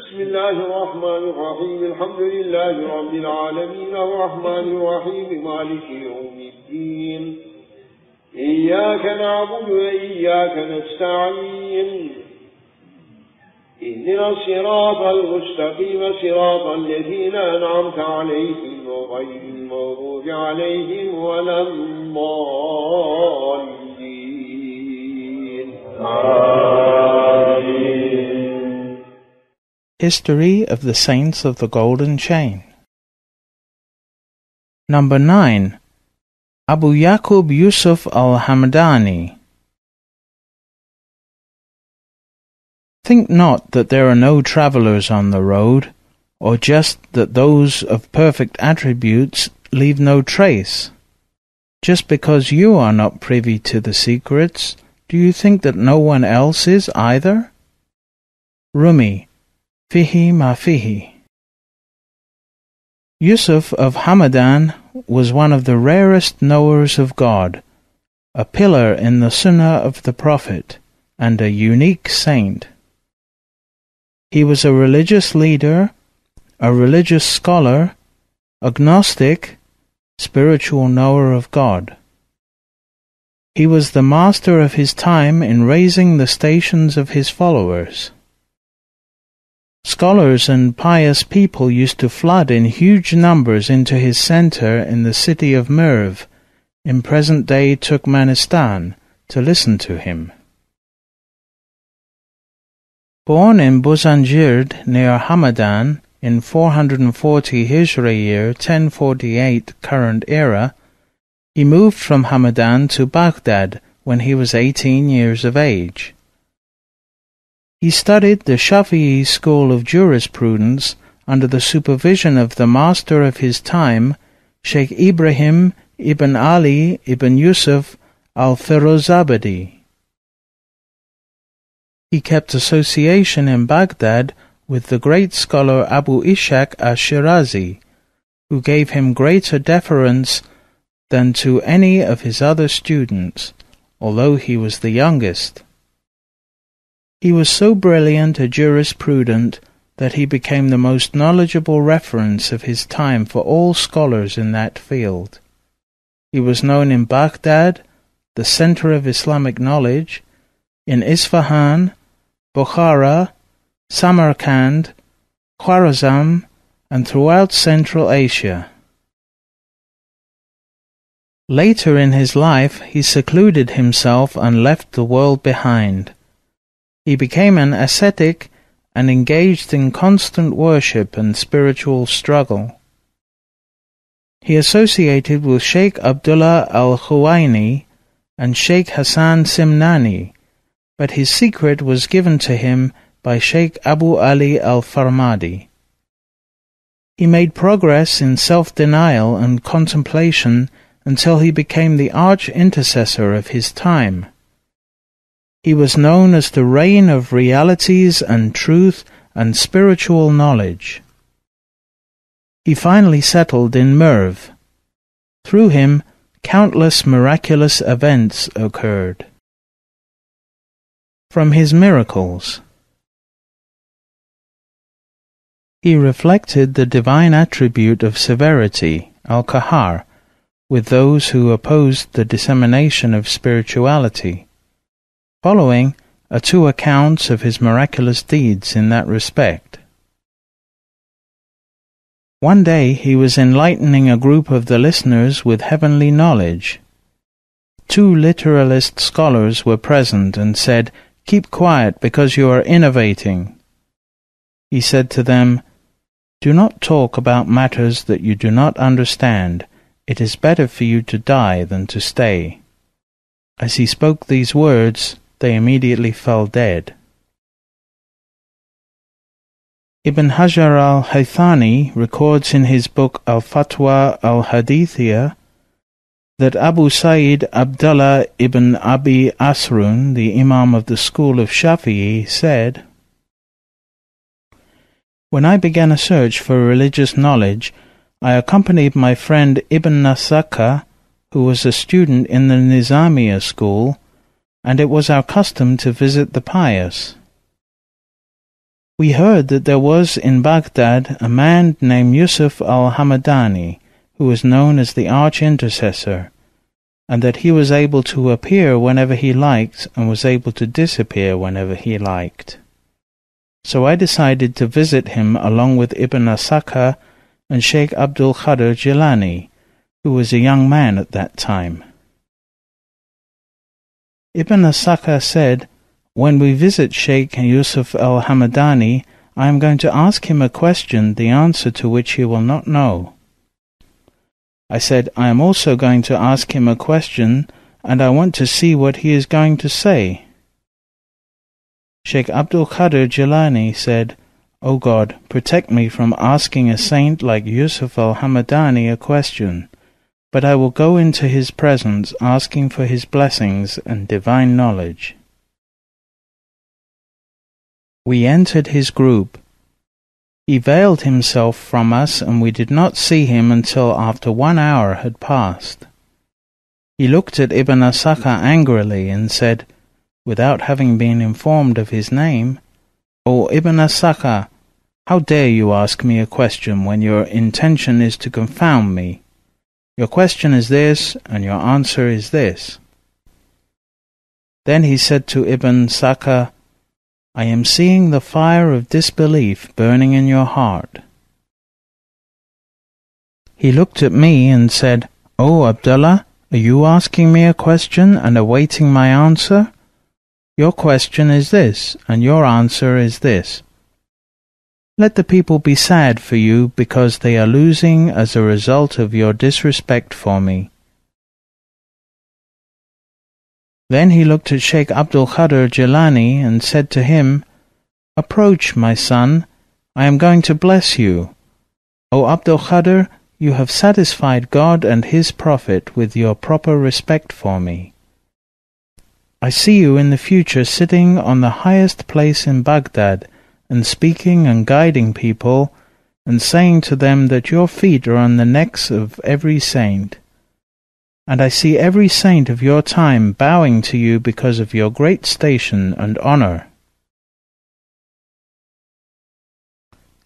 بسم الله الرحمن الرحيم الحمد لله رب العالمين الرحمن الرحيم مالك يوم الدين إياك نعبد وإياك نستعين اهدنا الصراط المستقيم صراط الذين أنعمت عليهم غير المغضوب عليهم ولا الضالين. History of the Saints of the Golden Chain. Number 9. Abu Yaqub Yusuf al-Hamadani. Think not that there are no travellers on the road, or just that those of perfect attributes leave no trace. Just because you are not privy to the secrets, do you think that no one else is either? Rumi, Fihi ma fihi. Yusuf of Hamadan was one of the rarest knowers of God, a pillar in the Sunnah of the Prophet, and a unique saint. He was a religious leader, a religious scholar, agnostic, spiritual knower of God. He was the master of his time in raising the stations of his followers. Scholars and pious people used to flood in huge numbers into his center in the city of Merv, in present-day Turkmenistan, to listen to him. Born in Buzanjird near Hamadan in 440 Hijri year 1048 current era, he moved from Hamadan to Baghdad when he was 18 years of age. He studied the Shafi'i school of jurisprudence under the supervision of the master of his time, Sheikh Ibrahim ibn Ali ibn Yusuf al-Firozabadi. He kept association in Baghdad with the great scholar Abu Ishaq al-Shirazi, who gave him greater deference than to any of his other students, although he was the youngest. He was so brilliant a jurisprudent that he became the most knowledgeable reference of his time for all scholars in that field. He was known in Baghdad, the center of Islamic knowledge, in Isfahan, Bukhara, Samarkand, Khwarazm, and throughout Central Asia. Later in his life, he secluded himself and left the world behind. He became an ascetic and engaged in constant worship and spiritual struggle. He associated with Sheikh Abdullah al-Khuwaini and Sheikh Hassan Simnani, but his secret was given to him by Sheikh Abu Ali al-Farmadi. He made progress in self-denial and contemplation until he became the arch-intercessor of his time. He was known as the reign of realities and truth and spiritual knowledge. He finally settled in Merv. Through him, countless miraculous events occurred. From his miracles, he reflected the divine attribute of severity, al-Qahar, with those who opposed the dissemination of spirituality. Following are two accounts of his miraculous deeds in that respect. One day he was enlightening a group of the listeners with heavenly knowledge. Two literalist scholars were present and said, "Keep quiet because you are innovating." He said to them, "Do not talk about matters that you do not understand. It is better for you to die than to stay." As he spoke these words, they immediately fell dead. Ibn Hajar al-Haythami records in his book Al-Fatwa al-Hadithiyah that Abu Sa'id Abdullah ibn Abi Asrun, the Imam of the school of Shafi'i, said, "When I began a search for religious knowledge, I accompanied my friend Ibn Nasaka, who was a student in the Nizamiya school, and it was our custom to visit the pious. We heard that there was in Baghdad a man named Yusuf al-Hamadani, who was known as the Arch-Intercessor, and that he was able to appear whenever he liked and was able to disappear whenever he liked. So I decided to visit him along with Ibn Asakha and Sheikh Abdul Qadir Jilani, who was a young man at that time. Ibn Asakha said, "When we visit Sheikh Yusuf al-Hamadani, I am going to ask him a question, the answer to which he will not know." I said, "I am also going to ask him a question, and I want to see what he is going to say." Sheikh Abdul Qadir Jilani said, "O God, protect me from asking a saint like Yusuf al-Hamadani a question, but I will go into his presence asking for his blessings and divine knowledge." We entered his group. He veiled himself from us, and we did not see him until after 1 hour had passed. He looked at Ibn Asakha angrily and said, without having been informed of his name, "O Ibn Asakha, how dare you ask me a question when your intention is to confound me? Your question is this, and your answer is this." Then he said to Ibn Asakha, "I am seeing the fire of disbelief burning in your heart." He looked at me and said, "O Abdullah, are you asking me a question and awaiting my answer? Your question is this, and your answer is this. Let the people be sad for you because they are losing as a result of your disrespect for me." Then he looked at Sheikh Abdul Qadir Jilani and said to him, "Approach, my son, I am going to bless you. O Abdul Qadir, you have satisfied God and His Prophet with your proper respect for me. I see you in the future sitting on the highest place in Baghdad and speaking and guiding people and saying to them that your feet are on the necks of every saint. And I see every saint of your time bowing to you because of your great station and honor.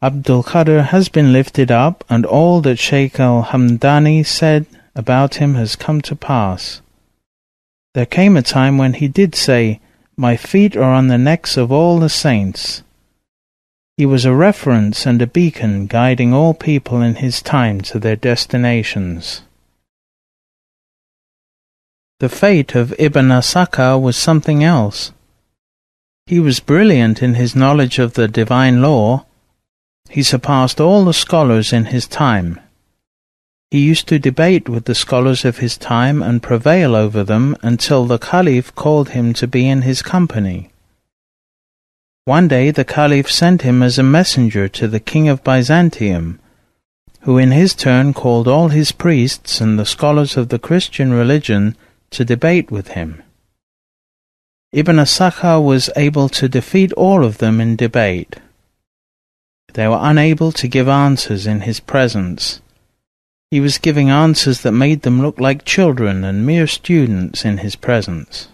Abdul Qadir has been lifted up, and all that Shaykh al-Hamadani said about him has come to pass. There came a time when he did say, 'My feet are on the necks of all the saints.' He was a reference and a beacon guiding all people in his time to their destinations. The fate of Ibn Asakha was something else. He was brilliant in his knowledge of the divine law. He surpassed all the scholars in his time. He used to debate with the scholars of his time and prevail over them until the Caliph called him to be in his company. One day the Caliph sent him as a messenger to the king of Byzantium, who in his turn called all his priests and the scholars of the Christian religion to debate with him. Ibn Asakha was able to defeat all of them in debate. They were unable to give answers in his presence. He was giving answers that made them look like children and mere students in his presence.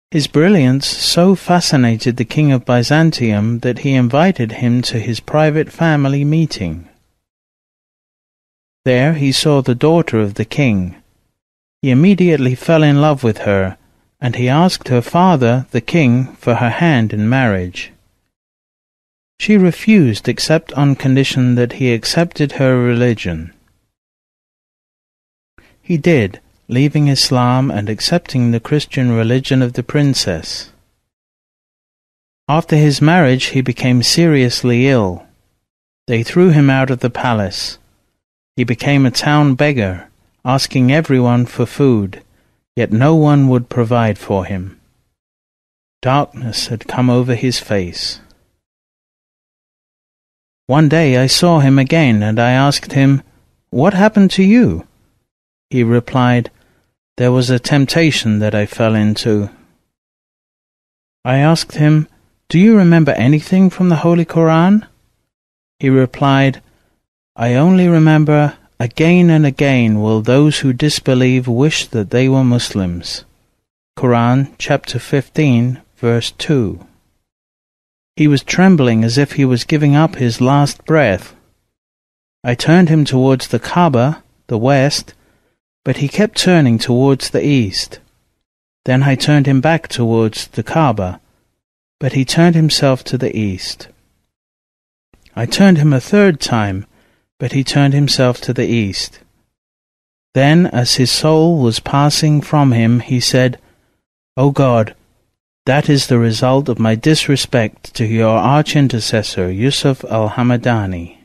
His brilliance so fascinated the king of Byzantium that he invited him to his private family meeting. There he saw the daughter of the king. He immediately fell in love with her, and he asked her father, the king, for her hand in marriage. She refused except on condition that he accepted her religion. He did, leaving Islam and accepting the Christian religion of the princess. After his marriage he became seriously ill. They threw him out of the palace. He became a town beggar, asking everyone for food, yet no one would provide for him. Darkness had come over his face. One day I saw him again, and I asked him, "What happened to you?" He replied, "There was a temptation that I fell into." I asked him, "Do you remember anything from the Holy Quran?" He replied, "I only remember, again and again will those who disbelieve wish that they were Muslims." Quran chapter 15, verse 2. He was trembling as if he was giving up his last breath. I turned him towards the Kaaba, the west, but he kept turning towards the east. Then I turned him back towards the Kaaba, but he turned himself to the east. I turned him a third time, but he turned himself to the east. Then, as his soul was passing from him, he said, "O God, that is the result of my disrespect to your arch-intercessor, Yusuf al-Hamadani."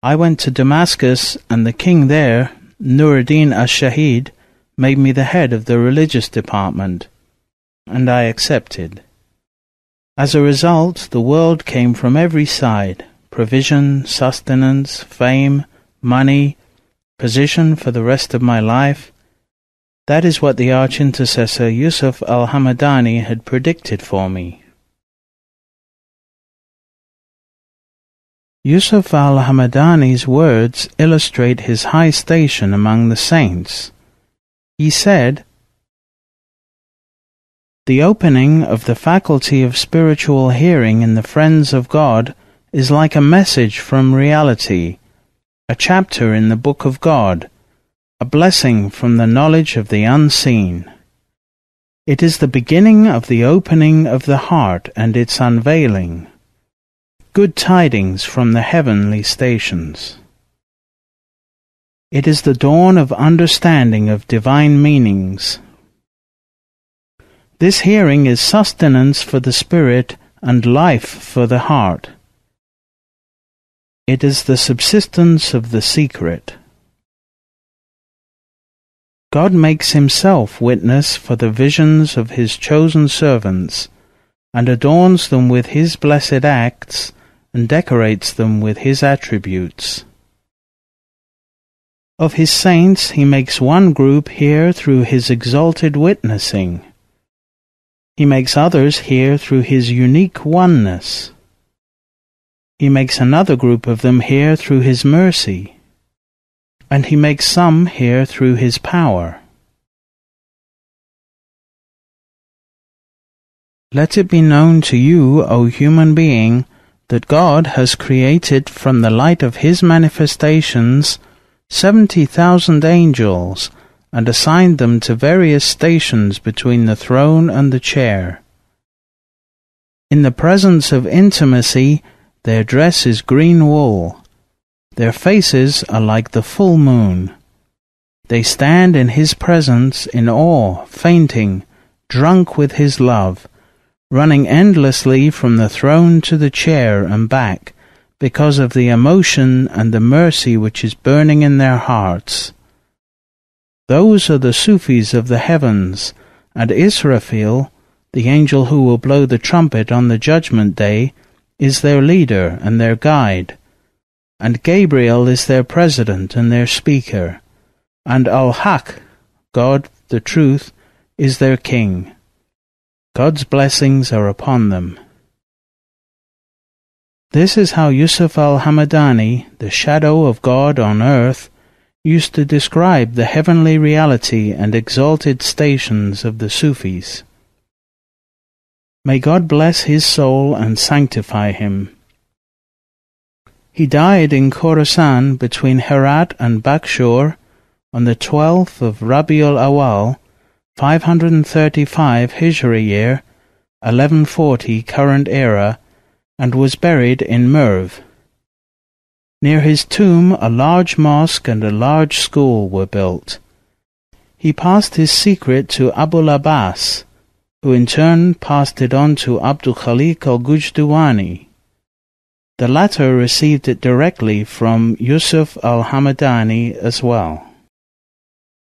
I went to Damascus, and the king there, Nuruddin al-Shahid, made me the head of the religious department, and I accepted. As a result, the world came from every side: provision, sustenance, fame, money, position for the rest of my life. That is what the arch-intercessor Yusuf al-Hamadani had predicted for me. Yusuf al-Hamadani's words illustrate his high station among the saints. He said, "The opening of the faculty of spiritual hearing in the friends of God is like a message from reality, a chapter in the book of God, a blessing from the knowledge of the unseen. It is the beginning of the opening of the heart and its unveiling, good tidings from the heavenly stations. It is the dawn of understanding of divine meanings. This hearing is sustenance for the spirit and life for the heart. It is the subsistence of the secret. God makes himself witness for the visions of his chosen servants, and adorns them with his blessed acts, and decorates them with his attributes. Of his saints he makes one group hear through his exalted witnessing. He makes others hear through his unique oneness. He makes another group of them hear through his mercy, and he makes some hear through his power. Let it be known to you, O human being, that God has created from the light of his manifestations 70,000 angels, and assigned them to various stations between the throne and the chair. In the presence of intimacy, their dress is green wool. Their faces are like the full moon. They stand in his presence in awe, fainting, drunk with his love, running endlessly from the throne to the chair and back, because of the emotion and the mercy which is burning in their hearts. Those are the Sufis of the heavens, and Israfil, the angel who will blow the trumpet on the judgment day, is their leader and their guide, and Gabriel is their president and their speaker, and Al-Haq, God, the truth, is their king. God's blessings are upon them. This is how Yusuf al-Hamadani, the shadow of God on earth, used to describe the heavenly reality and exalted stations of the Sufis. May God bless his soul and sanctify him. He died in Khorasan between Herat and Bakshur on the 12th of Rabiul Awal, 535 Hijri year, 1140 current era, and was buried in Merv. Near his tomb a large mosque and a large school were built. He passed his secret to Abul Abbas, who in turn passed it on to Abdul Khaliq al-Gujduwani. The latter received it directly from Yusuf al-Hamadani as well.